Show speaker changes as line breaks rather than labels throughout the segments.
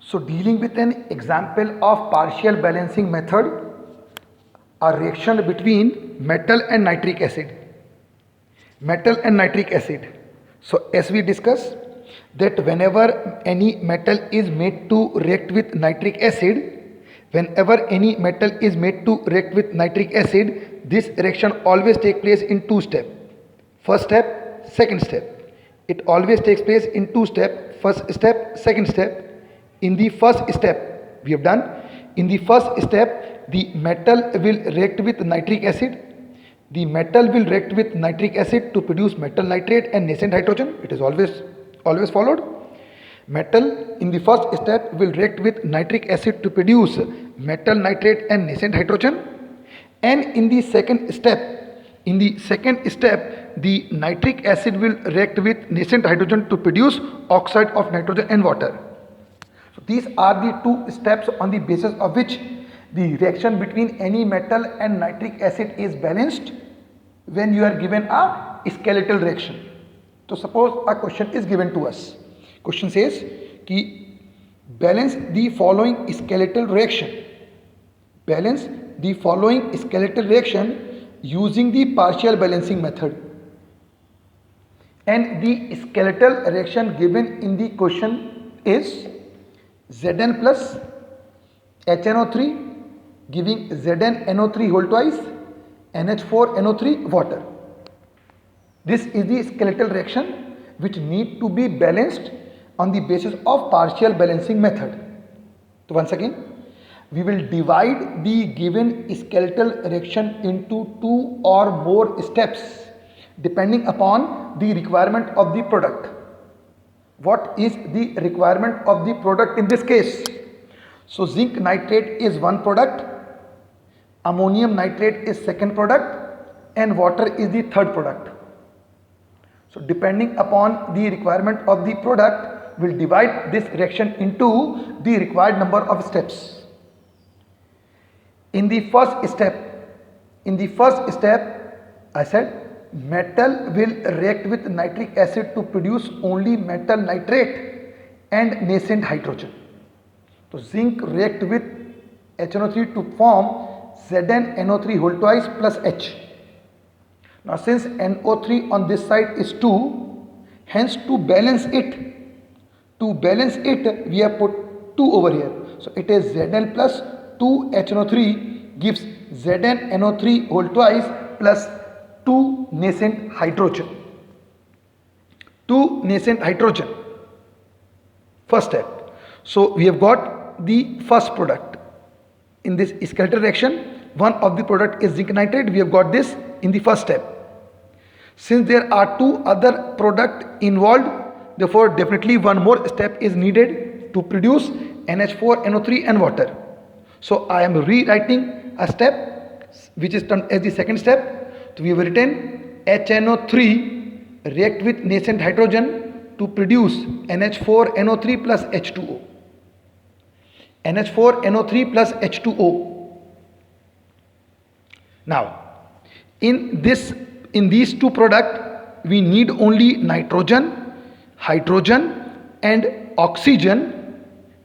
So dealing with an example of partial balancing method, a reaction between metal and nitric acid. Metal and nitric acid. So as we discussed that whenever any metal is made to react with nitric acid, whenever any metal is made to react with nitric acid, this reaction always takes place in two steps. First step, second step. It always takes place in two steps. First step, second step. In the first step, we have done. In the first step, the metal will react with nitric acid. The metal will react with nitric acid to produce metal nitrate and nascent hydrogen. It is always followed. Metal in the first step will react with nitric acid to produce metal nitrate and nascent hydrogen. And in the second step, the nitric acid will react with nascent hydrogen to produce oxide of nitrogen and water. So these are the two steps on the basis of which the reaction between any metal and nitric acid is balanced when you are given a skeletal reaction. So suppose a question is given to us. Question says कि balance the following skeletal reaction. Balance the following skeletal reaction using the partial balancing method. And the skeletal reaction given in the question is Zn plus HNO3 giving ZnNO3 whole twice NH4NO3 water. This is the skeletal reaction which need to be balanced on the basis of partial balancing method. So once again, we will divide the given skeletal reaction into two or more steps depending upon the requirement of the product. What is the requirement of the product in this case? So zinc nitrate is one product, ammonium nitrate is second product, and water is the third product. So depending upon the requirement of the product, we'll divide this reaction into the required number of steps. In the first step, I said metal will react with nitric acid to produce only metal nitrate and nascent hydrogen. So zinc react with HNO3 to form ZnNO3 whole twice plus H. Now since NO3 on this side is 2, hence to balance it we have put 2 over here. So it is Zn plus 2HNO3 gives ZnNO3 whole twice plus 2 nascent hydrogen. 2 nascent hydrogen. First step. So we have got the first product. In this skeletal reaction, one of the product is zinc nitrate. We have got this in the first step. Since there are two other products involved, therefore definitely one more step is needed to produce NH4NO3 and water. So I am rewriting a step which is termed as the second step. So we have written HNO3 react with nascent hydrogen to produce NH4NO3 plus H2O. NH4NO3 plus H2O. Now, in these two products, we need only nitrogen, hydrogen and oxygen.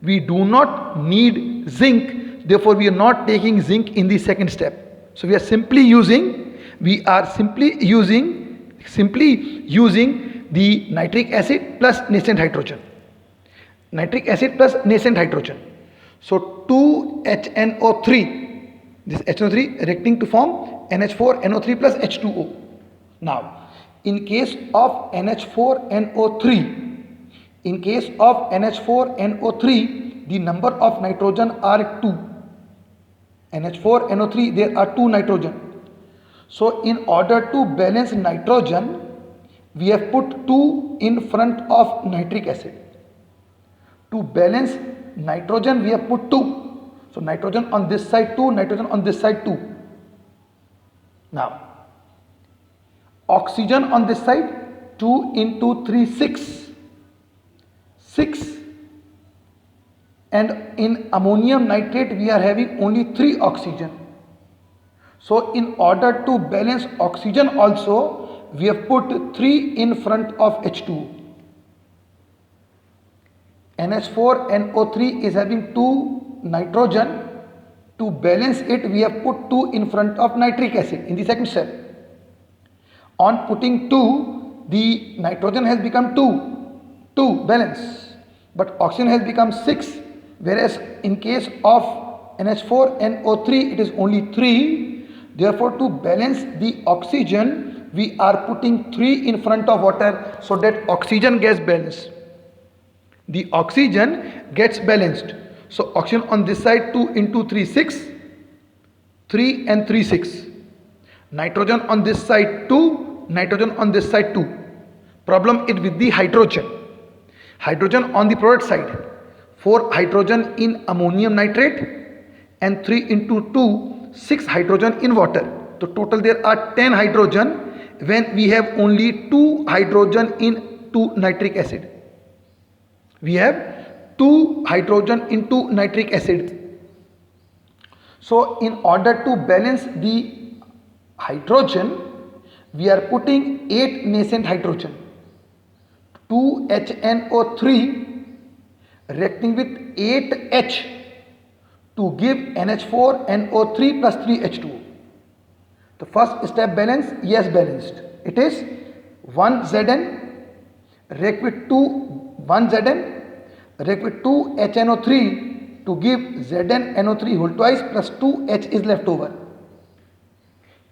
We do not need zinc. Therefore, we are not taking zinc in the second step. So we are simply using the nitric acid plus nascent hydrogen. Nitric acid plus nascent hydrogen. So 2HNO3, this HNO3 reacting to form NH4NO3 plus H2O. Now, in case of NH4NO3, the number of nitrogen are 2. NH4NO3, there are 2 nitrogen. So in order to balance nitrogen, we have put 2 in front of nitric acid. To balance nitrogen, we have put 2. So nitrogen on this side 2, nitrogen on this side 2. Now, oxygen on this side 2 into 3, 6. 6. And in ammonium nitrate, we are having only 3 oxygen. So in order to balance oxygen also, we have put 3 in front of H2. NH4NO3 is having 2 nitrogen. To balance it, we have put 2 in front of nitric acid in the second step. On putting 2, the nitrogen has become 2 balance, but oxygen has become 6, whereas in case of NH4NO3 it is only 3. Therefore, to balance the oxygen, we are putting 3 in front of water so that oxygen gets balanced. The oxygen gets balanced. So oxygen on this side 2 into 3 6, 3 and 3 6. Nitrogen on this side 2, nitrogen on this side 2. Problem is with the hydrogen. Hydrogen on the product side, 4 hydrogen in ammonium nitrate and 3 into 2, 6 hydrogen in water. So total there are 10 hydrogen when we have only 2 hydrogen in 2 nitric acid. We have 2 hydrogen into nitric acid. So in order to balance the hydrogen, we are putting 8 nascent hydrogen, 2HNO3 reacting with 8H to give NH4NO3 plus 3H2O. The first step balance, yes, balanced. It is 1Zn react with 1Zn react with 2HNO3 to give ZnNO3 whole twice plus 2H is left over.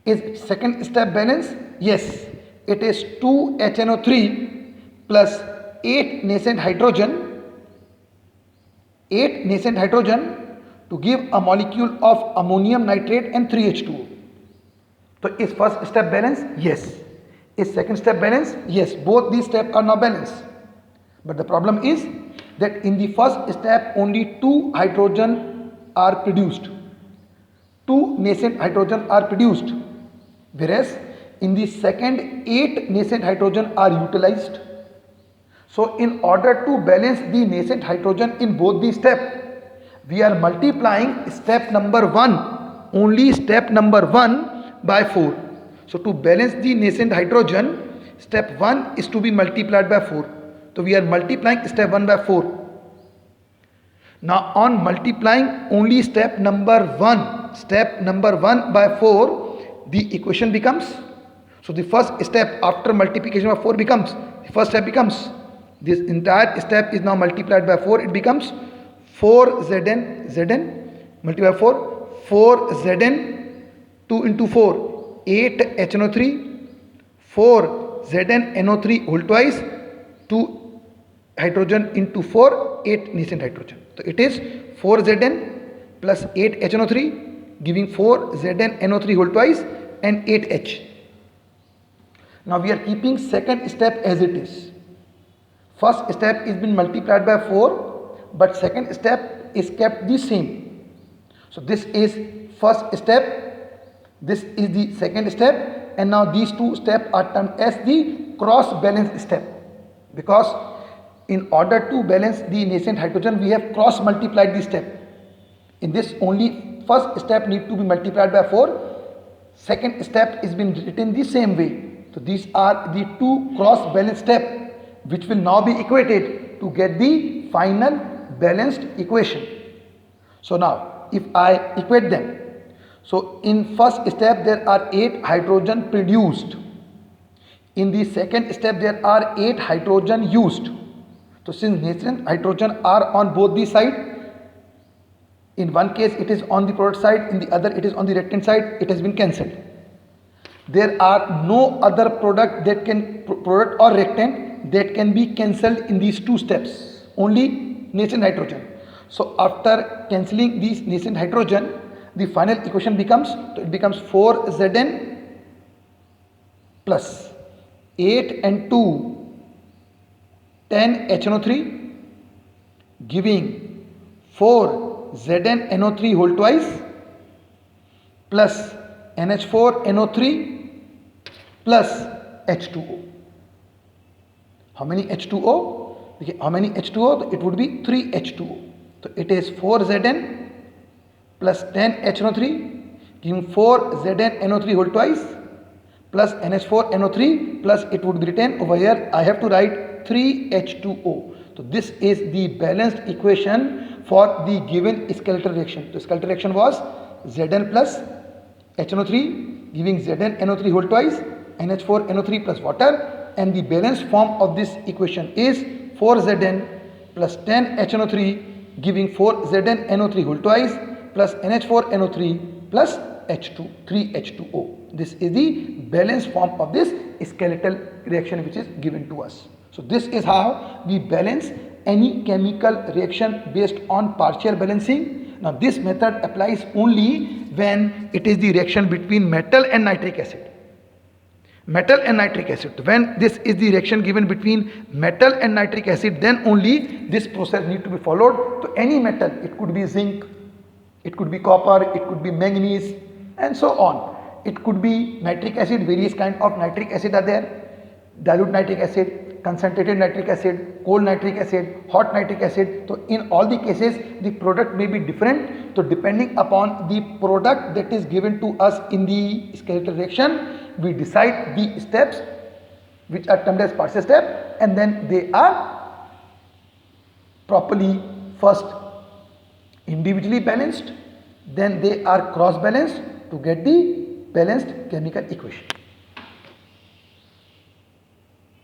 Is second step balance? Yes. It is 2HNO3 plus 8 nascent hydrogen to give a molecule of ammonium nitrate and 3H2O. So is first step balance? Yes. Is second step balance? Yes. Both these steps are now balanced. But the problem is that in the first step only 2 hydrogen are produced. 2 nascent hydrogen are produced. Whereas in the second 8 nascent hydrogen are utilized. So in order to balance the nascent hydrogen in both the steps, we are multiplying step number 1, only step number 1 by 4. So to balance the nascent hydrogen, step 1 is to be multiplied by 4. So we are multiplying step 1 by 4. Now on multiplying only step number 1 by 4, the equation becomes, so the first step after multiplication by 4 becomes, the first step becomes, this entire step is now multiplied by 4, it becomes 4Zn multiplied by 4Zn, 2 into 4, 8HNO3, 4ZnNO3 whole twice, 2 hydrogen into 4, 8 nascent hydrogen. So it is 4Zn plus 8HNO3 giving 4ZnNO3 whole twice and 8H. Now we are keeping second step as it is. First step is been multiplied by 4, but second step is kept the same. So this is first step, this is the second step, and now these two steps are termed as the cross balance step, because in order to balance the nascent hydrogen we have cross multiplied the step. In this only first step need to be multiplied by 4, second step is been written the same way. So these are the two cross balance steps which will now be equated to get the final balanced equation. So now if I equate them, so in first step there are 8 hydrogen produced, in the second step there are 8 hydrogen used. So since nascent hydrogen are on both the side, in one case it is on the product side, in the other it is on the reactant side, it has been cancelled. There are no other product that can, product or reactant that can be cancelled in these two steps, only nascent hydrogen. So after cancelling these nascent hydrogen, the final equation becomes, it becomes 4Zn plus 8 and 2 10HNO3 giving 4ZnNO3 whole twice plus NH4NO3 plus H2O. How many H2O? How many H2O? It would be 3 H2O. So it is 4Zn plus 10HNO3 giving 4ZnNO3 whole twice plus NH4NO3 plus, it would be written over here, I have to write 3H2O. So this is the balanced equation for the given skeletal reaction. The skeletal reaction was Zn plus HNO3 giving ZnNO3 whole twice NH4NO3 plus water, and the balanced form of this equation is 4Zn plus 10HNO3 giving 4ZnNO3 whole twice plus NH4NO3 plus H2 3H2O. This is the balanced form of this skeletal reaction which is given to us. So this is how we balance any chemical reaction based on partial balancing. Now this method applies only when it is the reaction between metal and nitric acid. Metal and nitric acid. When this is the reaction given between metal and nitric acid, then only this process need to be followed. So any metal, it could be zinc, it could be copper, it could be manganese, and so on. It could be nitric acid, various kind of nitric acid are there. Dilute nitric acid, concentrated nitric acid, cold nitric acid, hot nitric acid. So in all the cases, the product may be different. So depending upon the product that is given to us in the skeletal reaction, we decide the steps which are termed as partial step, and then they are properly first individually balanced, then they are cross balanced to get the balanced chemical equation.